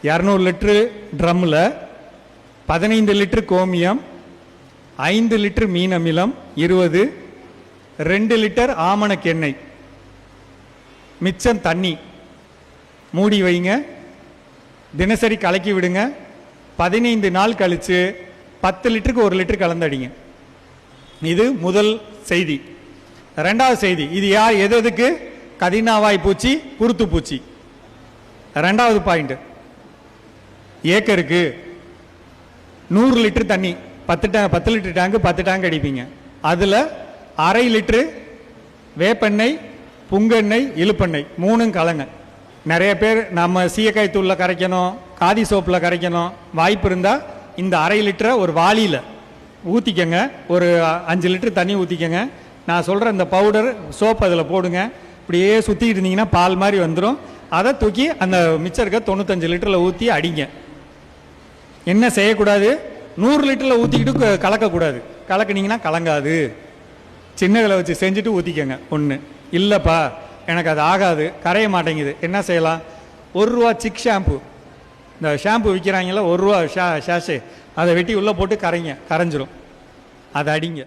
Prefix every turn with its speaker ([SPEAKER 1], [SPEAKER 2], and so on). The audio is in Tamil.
[SPEAKER 1] 200 லிட்டரு ட்ரம்மில் 15 லிட்டரு கோமியம், 5 லிட்டர் மீன் அமிலம், 20, 2 லிட்டர் ஆமணக்கு எண்ணெய், மிச்சம் தண்ணி மூடி வைங்க. தினசரி கலக்கி விடுங்க. 15 நாள் கழித்து 10 லிட்டருக்கு 1 லிட்டர் கலந்தடிங்க. இது முதல் செய்தி. ரெண்டாவது செய்தி, இது யார் எதுக்கு? கதினாவாய் பூச்சி, குருத்து பூச்சி. ரெண்டாவது பாயிண்ட், ஏக்கருக்கு 100 லிட்டர் தண்ணி, 10 லிட்டர் டேங்கு, 10 டேங்க் அடிப்பீங்க. அதில் அரை லிட்டரு வேப்பெண்ணெய், புங்கெண்ணெய், இழுப்பெண்ணெய் 3 கலங்க. நிறைய பேர் நம்ம சீயக்காய் தூளில் கரைக்கணும், காதி சோப்பில் கரைக்கணும். வாய்ப்பு இருந்தால் இந்த அரை லிட்டரை ஒரு வாளியில் ஊற்றிக்கங்க. ஒரு 5 லிட்டர் தண்ணி ஊற்றிக்கங்க. நான் சொல்கிற இந்த பவுடர் சோப் அதில் போடுங்க. இப்படியே சுற்றிக்கிட்டு இருந்தீங்கன்னா பால் மாதிரி வந்துடும். அதை தூக்கி அந்த மிச்சம் இருக்க 95 லிட்டரில் ஊற்றி அடிங்க. என்ன செய்யக்கூடாது? 100 லிட்டரில் ஊற்றிக்கிட்டு கலக்கக்கூடாது. கலக்குனீங்கன்னா கலங்காது. சின்னகளை வச்சு செஞ்சுட்டு ஊற்றிக்கங்க. ஒன்று இல்லைப்பா எனக்கு அது ஆகாது, கரைய மாட்டேங்குது, என்ன செய்யலாம்? 1 ரூபா சிக் ஷாம்பு, இந்த ஷாம்பு விற்கிறாங்களா 1 ரூபா ஷாஷே, அதை வெட்டி உள்ளே போட்டு கரைங்க, கரைஞ்சிரும். அதை அடிங்க.